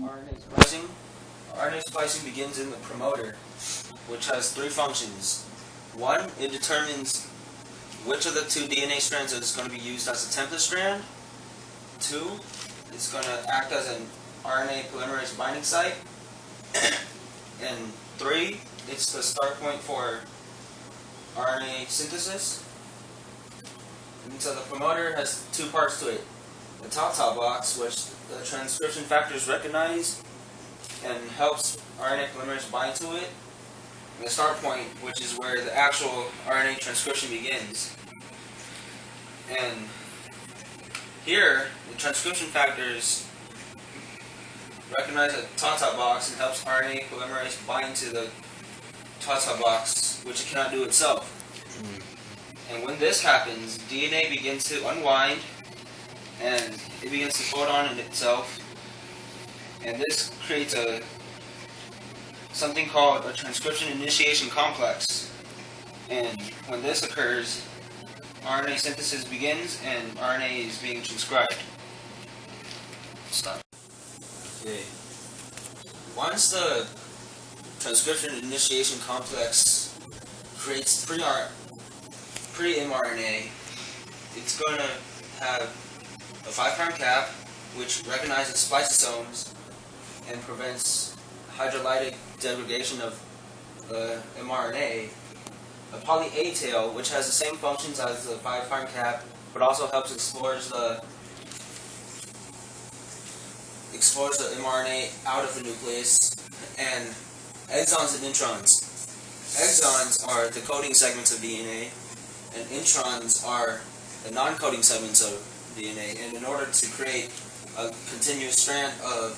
RNA splicing. RNA splicing begins in the promoter, which has three functions. One, it determines which of the two DNA strands is going to be used as a template strand. Two, it's going to act as an RNA polymerase binding site. And three, it's the start point for RNA synthesis. And so the promoter has two parts to it. The top box, which the transcription factors recognize and helps RNA polymerase bind to it. And the start point, which is where the actual RNA transcription begins. And here, the transcription factors recognize the top box and helps RNA polymerase bind to the top box, which it cannot do itself. And when this happens, DNA begins to unwind and it begins to fold on in itself. And this creates something called a transcription initiation complex. And when this occurs, RNA synthesis begins and RNA is being transcribed. Stop. Okay. Once the transcription initiation complex creates pre-mRNA, it's going to have a 5' cap, which recognizes spliceosomes and prevents hydrolytic degradation of mRNA. A poly A tail, which has the same functions as the 5' cap, but also helps explores the mRNA out of the nucleus, and exons and introns. Exons are the coding segments of DNA, and introns are the non-coding segments of DNA. And in order to create a continuous strand of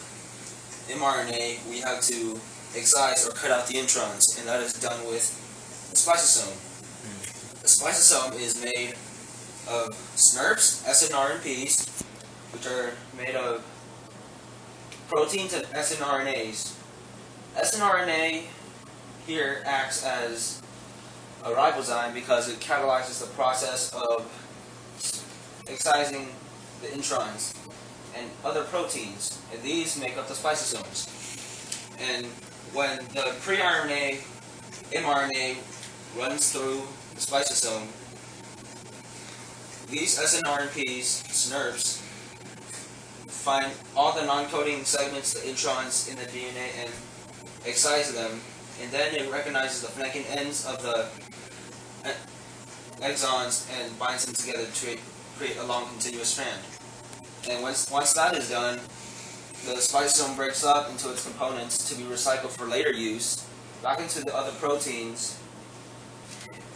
mRNA, we have to excise or cut out the introns, and that is done with a spliceosome. A spliceosome is made of SNRPs, SNRNPs, which are made of proteins and snRNAs. snRNA here acts as a ribozyme because it catalyzes the process of excising the introns and other proteins, and these make up the spliceosomes. And when the pre-RNA mRNA runs through the spliceosome, these snRNPs, SNRPs, find all the non-coding segments, the introns in the DNA, and excise them, and then it recognizes the flanking ends of the exons and binds them together to create a long continuous strand. And once that is done, the spliceosome breaks up into its components to be recycled for later use back into the other proteins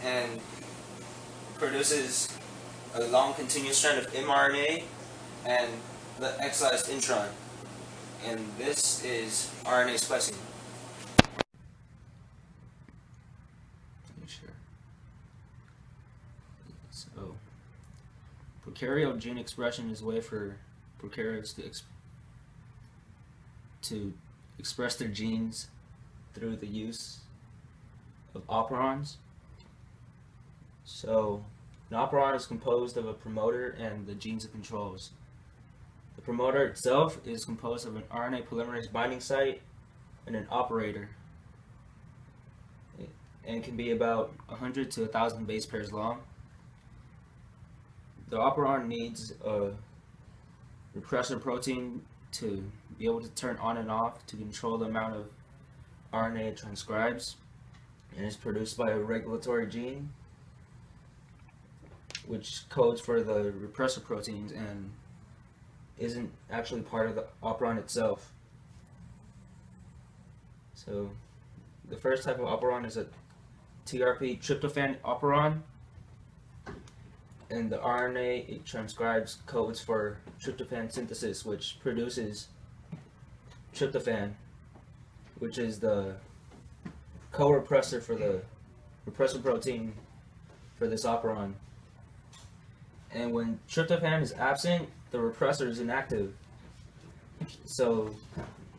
and produces a long continuous strand of mRNA and the excised intron. And this is RNA splicing. Sure. So, prokaryote gene expression is a way for prokaryotes to express their genes through the use of operons. So, an operon is composed of a promoter and the genes it controls. The promoter itself is composed of an RNA polymerase binding site and an operator, and can be about 100 to 1,000 base pairs long. The operon needs a repressor protein to be able to turn on and off to control the amount of RNA it transcribes, and is produced by a regulatory gene which codes for the repressor proteins and isn't actually part of the operon itself. So the first type of operon is a TRP tryptophan operon, and the RNA it transcribes codes for tryptophan synthesis, which produces tryptophan, which is the co-repressor for the repressor protein for this operon. And when tryptophan is absent, the repressor is inactive. So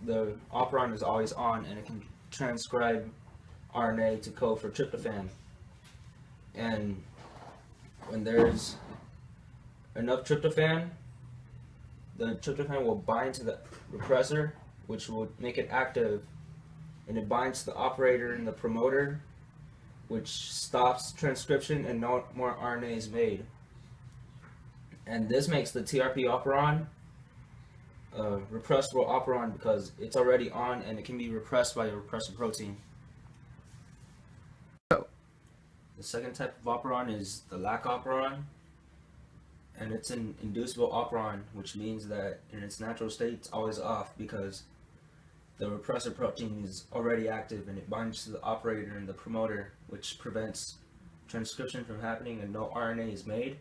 the operon is always on, and it can transcribe RNA to code for tryptophan. And when there's enough tryptophan, the tryptophan will bind to the repressor which will make it active, and it binds to the operator and the promoter, which stops transcription and no more RNA is made. And this makes the TRP operon a repressible operon because it's already on and it can be repressed by a repressor protein. The second type of operon is the lac operon, and it's an inducible operon, which means that in its natural state it's always off because the repressor protein is already active and it binds to the operator and the promoter, which prevents transcription from happening and no RNA is made.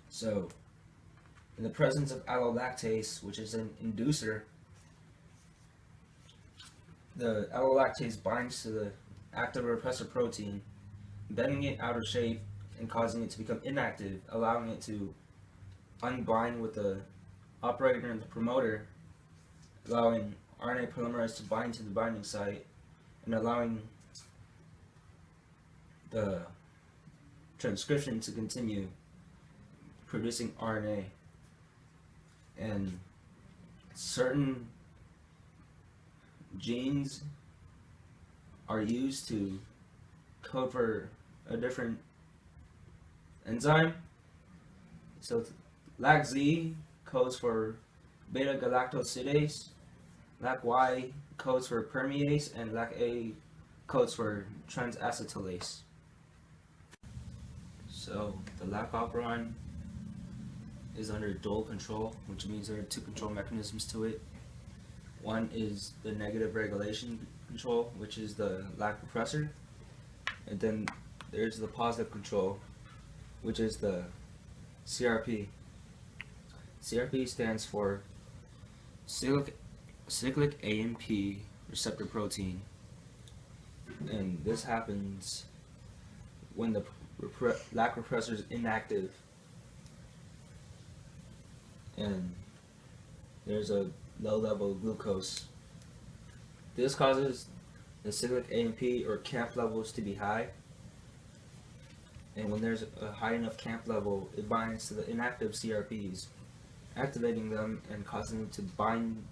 So, in the presence of allolactase, which is an inducer, the allolactase binds to the active repressor protein, bending it out of shape and causing it to become inactive, allowing it to unbind with the operator and the promoter, allowing RNA polymerase to bind to the binding site, and allowing the transcription to continue producing RNA. And certain genes are used to code for a different enzyme. So LAC-Z codes for beta-galactosidase, LAC-Y codes for permease, and LAC-A codes for transacetylase. So the lac operon is under dual control, which means there are two control mechanisms to it. One is the negative regulation control, which is the lac repressor, and then there's the positive control, which is the CRP. CRP stands for cyclic AMP receptor protein, and this happens when the lac repressor is inactive and there's a low level of glucose. This causes the cyclic AMP or CAMP levels to be high, and when there's a high enough CAMP level, it binds to the inactive CRPs, activating them and causing them to bind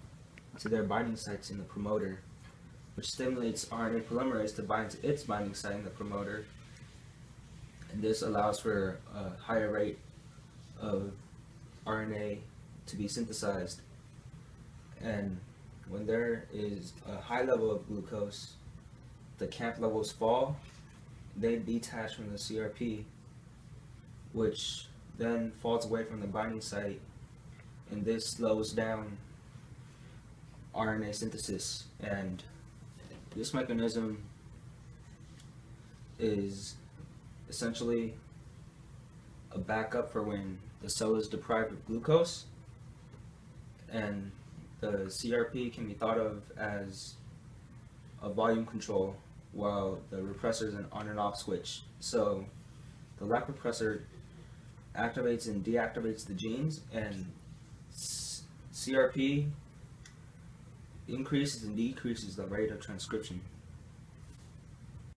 to their binding sites in the promoter, which stimulates RNA polymerase to bind to its binding site in the promoter, and this allows for a higher rate of RNA to be synthesized. And when there is a high level of glucose, the CAMP levels fall, they detach from the CRP, which then falls away from the binding site, and this slows down RNA synthesis. And this mechanism is essentially a backup for when the cell is deprived of glucose, and the CRP can be thought of as a volume control while the repressor is an on and off switch. So the lac repressor activates and deactivates the genes, and CRP increases and decreases the rate of transcription.